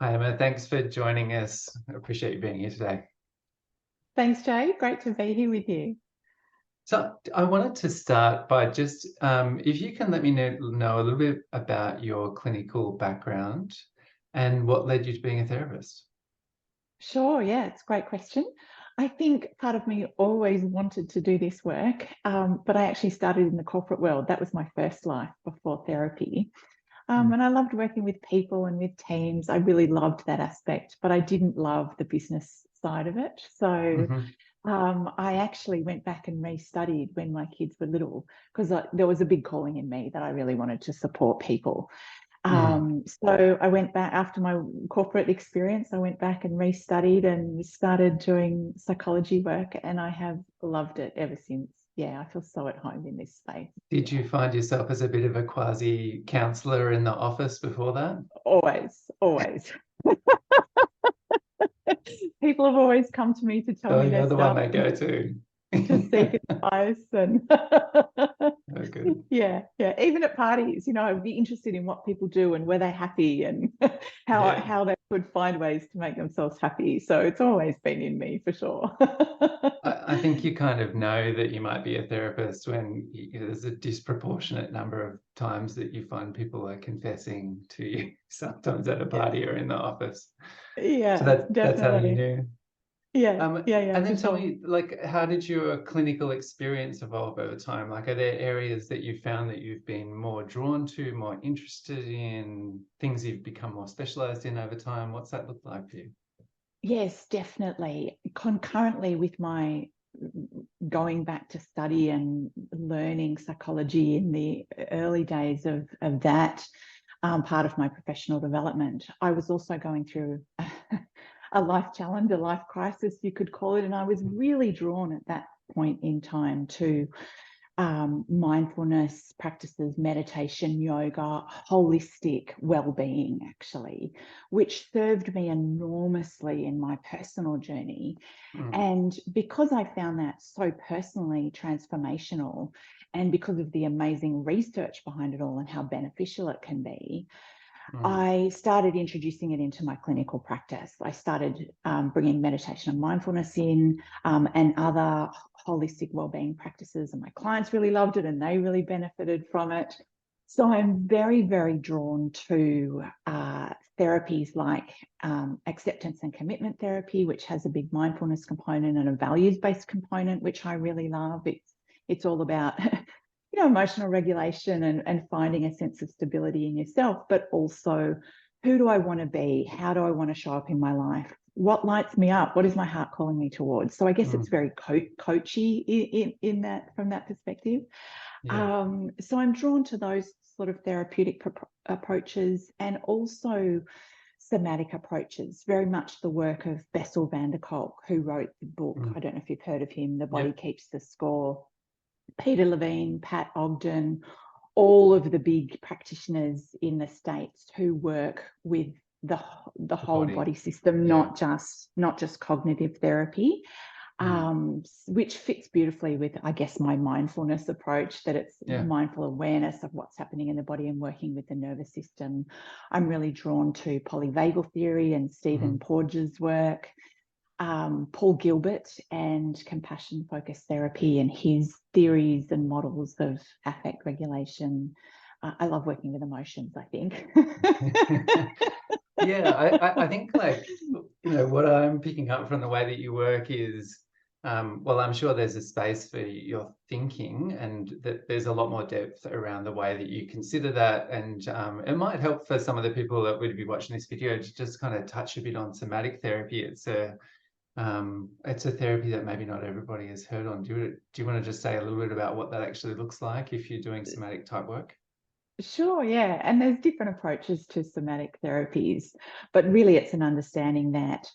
Hi, Emma. Thanks for joining us. I appreciate you being here today. Thanks, Jay. Great to be here with you. So I wanted to start by just, if you can let me know a little bit about your clinical background and what led you to being a therapist. Sure, yeah, it's a great question. I think part of me always wanted to do this work, but I actually started in the corporate world. That was my first life before therapy. Mm. And I loved working with people and with teams. I really loved that aspect, but I didn't love the business side of it. So Hmm. I actually went back and restudied when my kids were little because there was a big calling in me that I really wanted to support people. Mm. So I went back after my corporate experience. I went back and restudied and started doing psychology work, and I have loved it ever since. Yeah, I feel so at home in this space. Did Yeah, you find yourself as a bit of a quasi counselor in the office before that? always, always. People have always come to me to tell Oh, me their you're the one stuff they and go to. to seek advice and Oh, good. yeah. Even at parties, I'd be interested in what people do and were they happy and Yeah. how they could find ways to make themselves happy. So it's always been in me for sure. I think you kind of know that you might be a therapist when there's a disproportionate number of times that you find people are confessing to you, sometimes at a party or in the office. So Yeah, that's how you definitely. knew. Yeah, And for then tell sure. me, like, how did your clinical experience evolve over time? Like, are there areas that you found that you've been more drawn to, more interested in, things you've become more specialized in over time? What's that look like for you? Yes, definitely. Concurrently with my going back to study and learning psychology in the early days of that part of my professional development, I was also going through a life challenge, a life crisis, you could call it. And I was really drawn at that point in time to mindfulness practices, meditation, yoga, holistic well-being, actually, which served me enormously in my personal journey. Mm. And because I found that so personally transformational, and because of the amazing research behind it all and how beneficial it can be, Mm. I started introducing it into my clinical practice. I started bringing meditation and mindfulness in and other holistic wellbeing practices, and my clients really loved it and they really benefited from it. So I'm very, very drawn to therapies like acceptance and commitment therapy, which has a big mindfulness component and a values-based component, which I really love. It's all about emotional regulation and finding a sense of stability in yourself, but also who do I want to be? How do I want to show up in my life? What lights me up? What is my heart calling me towards? So I guess it's Mm. very coachy in that from that perspective. Yeah. So I'm drawn to those sort of therapeutic approaches and also somatic approaches, very much the work of Bessel van der Kolk, who wrote the book. Mm. I don't know if you've heard of him, The Body Yep. Keeps the Score. Peter Levine, Pat Ogden, all of the big practitioners in the States who work with the The whole body. body system, Yeah. not just cognitive therapy, Mm. which fits beautifully with, I guess, my mindfulness approach, that it's Yeah. mindful awareness of what's happening in the body and working with the nervous system. I'm really drawn to polyvagal theory and Stephen Mm. Porges' work, Paul Gilbert and compassion focused therapy and his theories and models of affect regulation. I love working with emotions, I think. Yeah, I think, like, what I'm picking up from the way that you work is, well, I'm sure there's a space for your thinking and that there's a lot more depth around the way that you consider that. And it might help for some of the people that would be watching this video to just kind of touch a bit on somatic therapy. It's a therapy that maybe not everybody has heard on. Do you want to just say a little bit about what that actually looks like if you're doing somatic type work? Sure, yeah. And there's different approaches to somatic therapies, but really it's an understanding that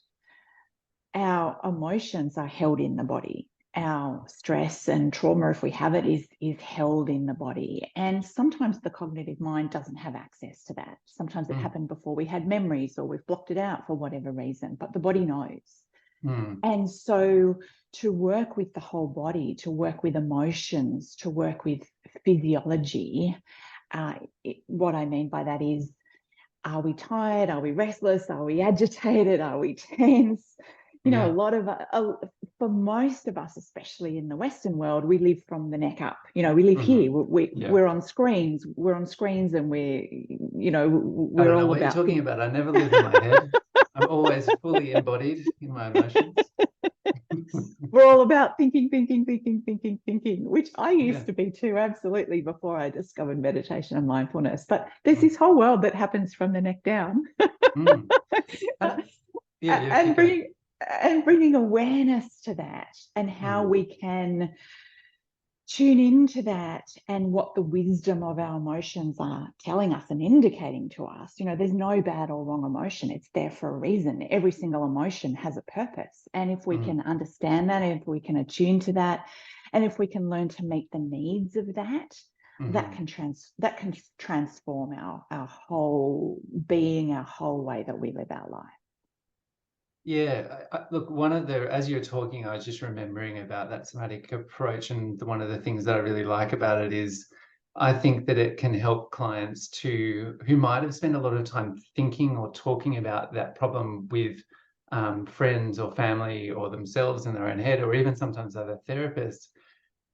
our emotions are held in the body. Our stress and trauma, if we have it, is held in the body. And sometimes the cognitive mind doesn't have access to that. Sometimes it Mm. happened before we had memories or we've blocked it out for whatever reason, but the body knows. Mm. And so to work with the whole body, to work with emotions, to work with physiology, what I mean by that is are we tired? Are we restless? Are we agitated? Are we tense? You know, Yeah. a lot of, for most of us, especially in the Western world, we live from the neck up. You know, we live here. Yeah. We're on screens. We're on screens, and I we're don't know all what you're about talking things. about. I never live in my head. I'm always fully embodied in my emotions. We're all about thinking, which I Yeah. used to be too, absolutely, before I discovered meditation and mindfulness. But there's Mm. this whole world that happens from the neck down. Mm. And yeah, and keep going. bringing awareness to that, and how Mm. we can tune into that, and what the wisdom of our emotions are telling us and indicating to us. You know, there's no bad or wrong emotion. It's there for a reason. Every single emotion has a purpose. And if we Mm. can understand that, if we can attune to that, and if we can learn to meet the needs of that, that Mm. can transform our whole being, our whole way that we live our life. Yeah, look, one of the, as you're talking, I was just remembering about that somatic approach. And one of the things that I really like about it is I think that it can help clients who might have spent a lot of time thinking or talking about that problem with friends or family or themselves in their own head, or even sometimes other therapists.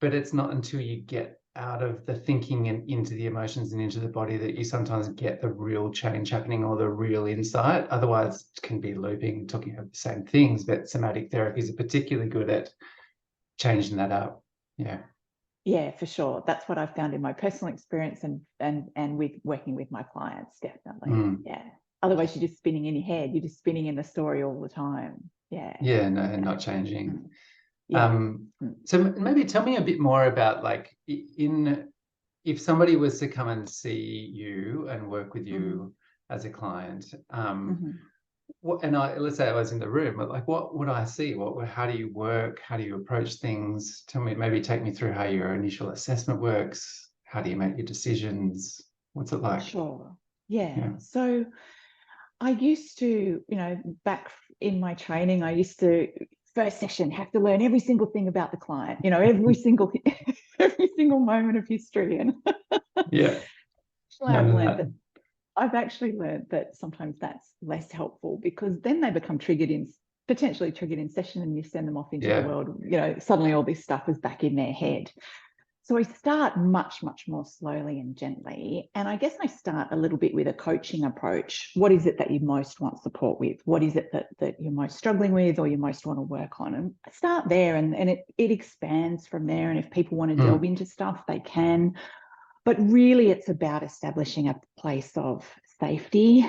But it's not until you get out of the thinking and into the emotions and into the body that you sometimes get the real change happening or the real insight. Otherwise, it can be looping, talking about the same things. But somatic therapies are particularly good at changing that up. Yeah. Yeah, for sure. That's what I've found in my personal experience, and with working with my clients, definitely. Mm. Yeah. Otherwise, you're just spinning in your head. You're just spinning in the story all the time. Yeah. Yeah, no, Yeah. not changing. Mm. Yeah. Mm. So maybe tell me a bit more about, like, in if somebody was to come and see you and work with Mm-hmm. you as a client, Mm-hmm. let's say I was in the room, but like, what would I see? How do you work? How do you approach things? Tell me, maybe take me through how your initial assessment works. How do you make your decisions? What's it like? Sure. Yeah. Yeah. So I used to, back in my training, I used to, first session, have to learn every single thing about the client, every single every single moment of history. And Yeah. I've None of learned that. that I've actually learned that sometimes that's less helpful, because then they become potentially triggered in session, and you send them off into the Yeah. world. Suddenly all this stuff is back in their head. So I start much, much more slowly and gently. And I guess I start a little bit with a coaching approach. What is it that you most want support with? What is it that you're most struggling with, or you most want to work on? And I start there, and it expands from there. And if people want to delve Mm. into stuff, they can. But really, it's about establishing a place of safety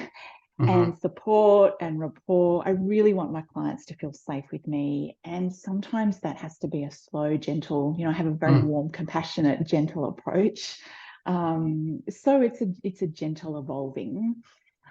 Mm-hmm. and support and rapport. I really want my clients to feel safe with me. And sometimes that has to be a slow, gentle, I have a very Mm. warm, compassionate, gentle approach. So it's a gentle evolving.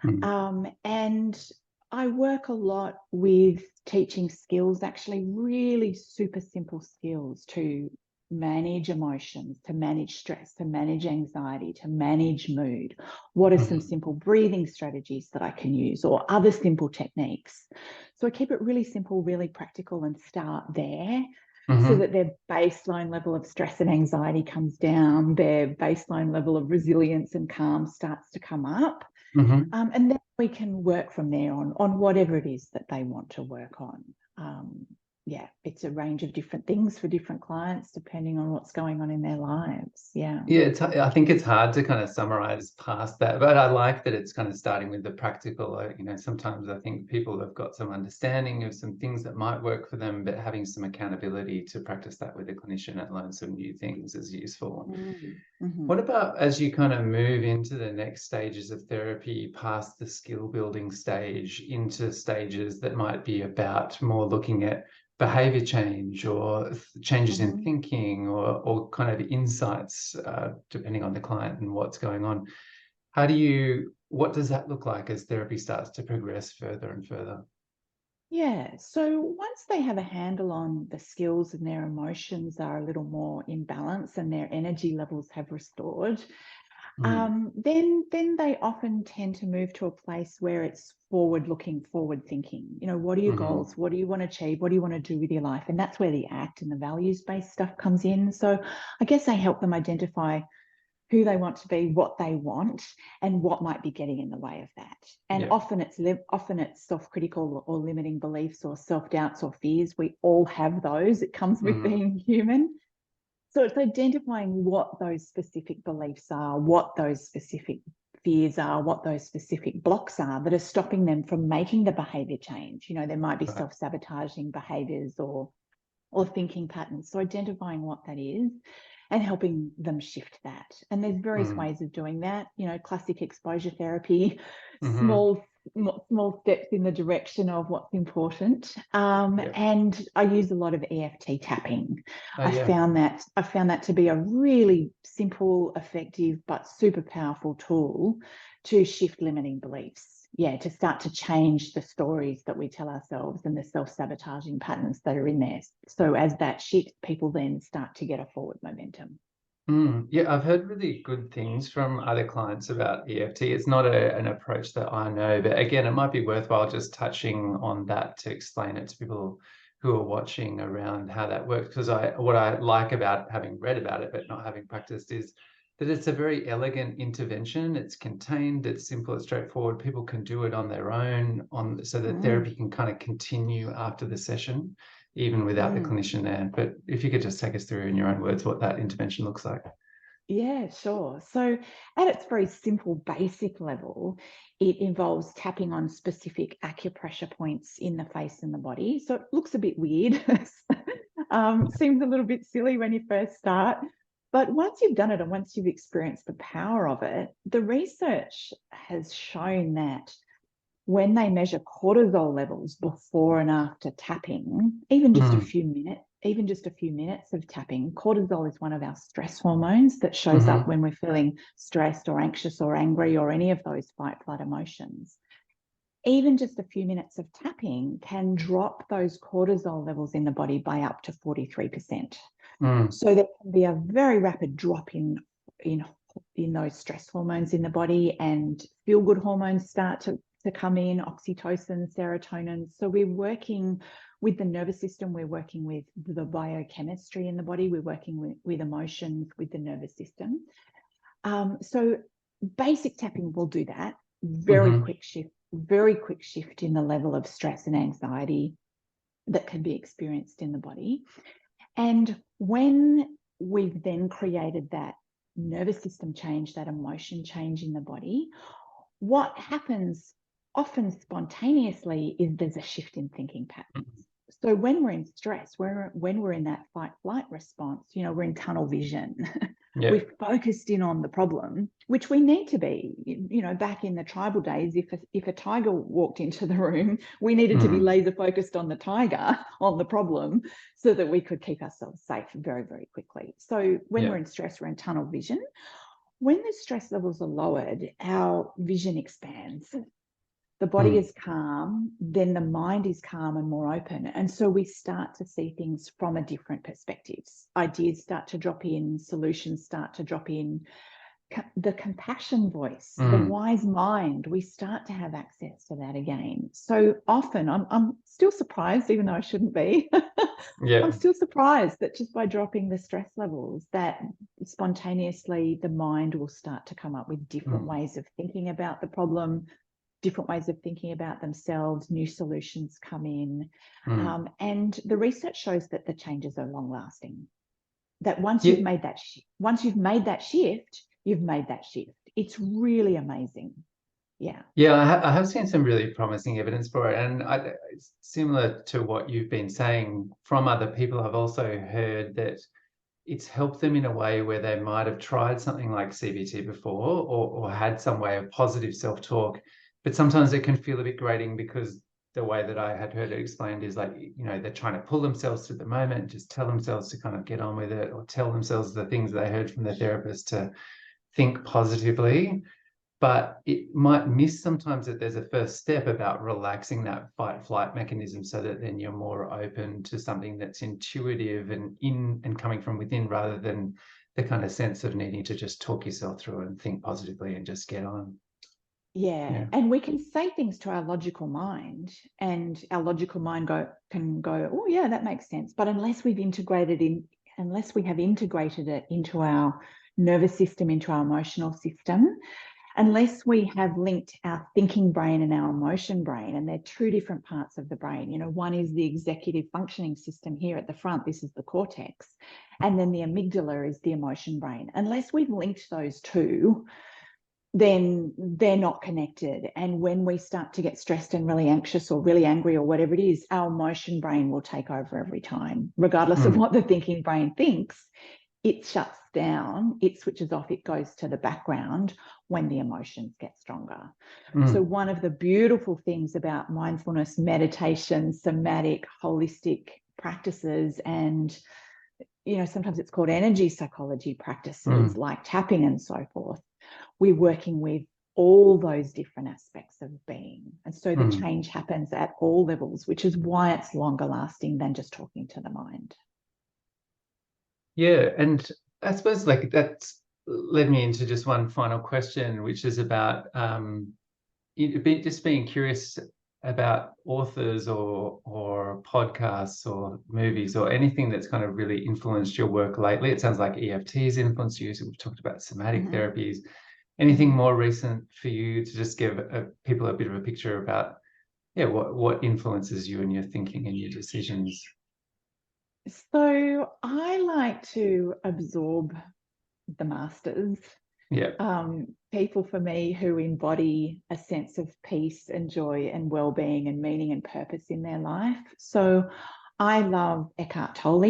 Mm. And I work a lot with teaching skills, actually really super simple skills to manage emotions, to manage stress, to manage anxiety, to manage mood. What are some Mm. simple breathing strategies that I can use, or other simple techniques? So I keep it really simple, really practical, and start there, so Mm-hmm. that their baseline level of stress and anxiety comes down, their baseline level of resilience and calm starts to come up. Mm-hmm. And then we can work from there on whatever it is that they want to work on. Yeah, it's a range of different things for different clients, depending on what's going on in their lives. Yeah. Yeah, I think it's hard to kind of summarize past that, but I like that it's kind of starting with the practical. Sometimes I think people have got some understanding of some things that might work for them, but having some accountability to practice that with a clinician and learn some new things is useful. Mm-hmm. What about as you kind of move into the next stages of therapy, past the skill building stage, into stages that might be about more looking at behavior change or changes in Mm-hmm. thinking, or kind of insights, depending on the client and what's going on? What does that look like as therapy starts to progress further and further? Yeah. So once they have a handle on the skills and their emotions are a little more in balance and their energy levels have restored, Mm. then they often tend to move to a place where it's forward-looking, forward-thinking. What are your Mm-hmm. goals? What do you want to achieve? What do you want to do with your life? And that's where the ACT and the values-based stuff comes in. So I guess I help them identify who they want to be, what they want, and what might be getting in the way of that. And Yeah. often it's self-critical or limiting beliefs or self-doubts or fears. We all have those. It comes with being human. So it's identifying what those specific beliefs are, what those specific fears are, what those specific blocks are that are stopping them from making the behavior change. You know, there might be Right. self-sabotaging behaviors or thinking patterns. So identifying what that is and helping them shift that. And there's various ways of doing that. You know, classic exposure therapy, small steps in the direction of what's important. And I use a lot of EFT tapping. I found that to be a really simple, effective, but super powerful tool to shift limiting beliefs. Yeah, to start to change the stories that we tell ourselves and the self-sabotaging patterns that are in there. So as that shifts, people then start to get a forward momentum. Yeah, I've heard really good things from other clients about EFT. It's not an approach that I know, but again, it might be worthwhile just touching on that to explain it to people who are watching around how that works. Because what I like about having read about it but not having practiced is that it's a very elegant intervention. It's contained, it's simple, it's straightforward. People can do it on their own, so that therapy can kind of continue after the session, even without the clinician there. But if you could just take us through in your own words what that intervention looks like. Yeah, sure. So at its very simple, basic level, it involves tapping on specific acupressure points in the face and the body. So it looks a bit weird. Seems a little bit silly when you first start. But once you've done it and once you've experienced the power of it, the research has shown that when they measure cortisol levels before and after tapping, even just a few minutes of tapping, cortisol is one of our stress hormones that shows up when we're feeling stressed or anxious or angry or any of those fight flight emotions. Even just a few minutes of tapping can drop those cortisol levels in the body by up to 43%. So there can be a very rapid drop in those stress hormones in the body, and feel good hormones start to come in, oxytocin, serotonin. So we're working with the nervous system, we're working with the biochemistry in the body, we're working with emotions, with the nervous system. So basic tapping will do that. Very quick shift in the level of stress and anxiety that can be experienced in the body. And when we've then created that nervous system change, that emotion change in the body, what happens often spontaneously is there's a shift in thinking patterns. So when we're in stress, when we're in that fight flight response, we're in tunnel vision. Yeah. We're focused in on the problem, which we need to be. Back in the tribal days, if a tiger walked into the room, we needed to be laser focused on the tiger, on the problem, so that we could keep ourselves safe very, very quickly. So when we're in stress, we're in tunnel vision. When the stress levels are lowered, our vision expands. The body is calm, then the mind is calm and more open. And so we start to see things from a different perspective. Ideas start to drop in, solutions start to drop in. The compassion voice, the wise mind, we start to have access to that again. So often I'm still surprised, even though I shouldn't be. I'm still surprised that just by dropping the stress levels, that spontaneously the mind will start to come up with different ways of thinking about the problem, different ways of thinking about themselves, new solutions come in. And the research shows that the changes are long lasting. That once you've made that shift, you've made that shift. It's really amazing. Yeah. Yeah, I have seen some really promising evidence for it. And it's similar to what you've been saying from other people. I've also heard that it's helped them in a way where they might have tried something like CBT before, or had some way of positive self-talk, but sometimes it can feel a bit grating, because the way that I had heard it explained is like, they're trying to pull themselves through the moment, just tell themselves to kind of get on with it, or tell themselves the things they heard from the therapist to think positively. But it might miss sometimes that there's a first step about relaxing that fight-flight mechanism, so that then you're more open to something that's intuitive and coming from within, rather than the kind of sense of needing to just talk yourself through and think positively and just get on. Yeah. And we can say things to our logical mind, and our logical mind can go, oh yeah, that makes sense. But unless we have integrated it into our nervous system into our emotional system, unless we have linked our thinking brain and our emotion brain, and they're two different parts of the brain. You know, one is the executive functioning system here at the front. This is the cortex. And then the amygdala is the emotion brain. Unless we've linked those two, then they're not connected. And when we start to get stressed and really anxious or really angry or whatever it is, our emotion brain will take over every time, regardless of what the thinking brain thinks. It shuts down, it switches off, it goes to the background when the emotions get stronger. So one of the beautiful things about mindfulness, meditation, somatic, holistic practices, and, you know, sometimes it's called energy psychology practices like tapping and so forth, we're working with all those different aspects of being. And so the change happens at all levels, which is why it's longer lasting than just talking to the mind. Yeah, and I suppose like that's led me into just one final question, which is about just being curious about authors or podcasts or movies or anything that's kind of really influenced your work lately. It sounds like EFT's influenced you. So we've talked about somatic therapies. Anything more recent for you to just give people a bit of a picture about, what influences you and your thinking and your decisions? So I like to absorb the masters. People for me who embody a sense of peace and joy and well-being and meaning and purpose in their life. So I love Eckhart Tolle.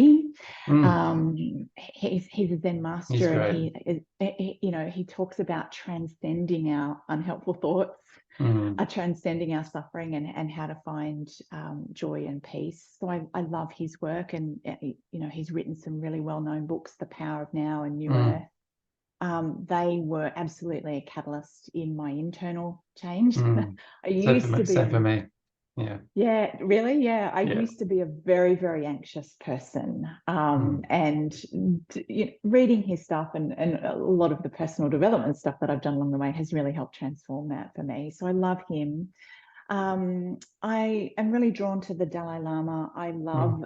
He's a Zen master, and he talks about transcending our unhelpful thoughts, transcending our suffering, and how to find joy and peace. So I love his work, and he's written some really well-known books, The Power of Now and New Earth. They were absolutely a catalyst in my internal change. I used to be same for me. Yeah, really? Yeah. I used to be a very, very anxious person. And reading his stuff and a lot of the personal development stuff that I've done along the way has really helped transform that for me. So I love him. I am really drawn to the Dalai Lama. I love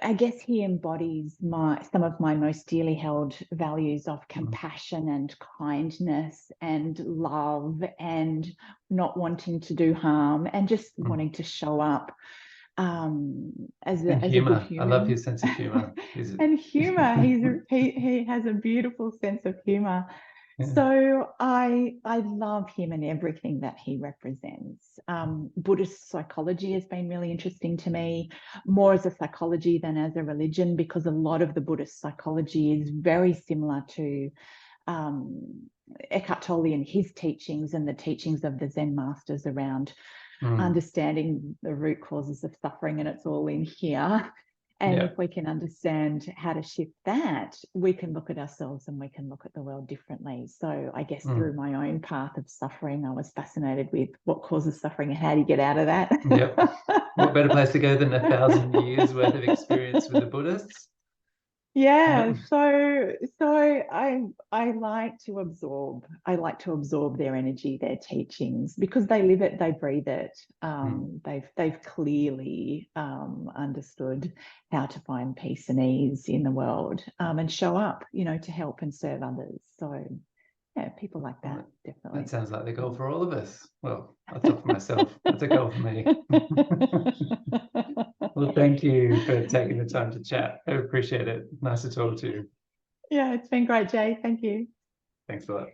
I guess he embodies some of my most dearly held values of compassion and kindness and love and not wanting to do harm and just wanting to show up as a good human. I love his sense of humor. And humor. He has a beautiful sense of humor. So I love him and everything that he represents. Buddhist psychology has been really interesting to me, more as a psychology than as a religion, because a lot of the Buddhist psychology is very similar to Eckhart Tolle and his teachings and the teachings of the Zen masters around understanding the root causes of suffering, and it's all in here. And if we can understand how to shift that, we can look at ourselves and we can look at the world differently. So I guess through my own path of suffering, I was fascinated with what causes suffering and how do you get out of that. What better place to go than 1,000 years worth of experience with the Buddhists? So I like to absorb their energy, their teachings, because they live it, they breathe it. They've clearly understood how to find peace and ease in the world, and show up, to help and serve others. So people like that, definitely. That sounds like the goal for all of us. Well, I'll talk for myself. That's a goal for me. Well, thank you for taking the time to chat. I appreciate it. Nice to talk to you. Yeah, it's been great, Jay. Thank you. Thanks a lot.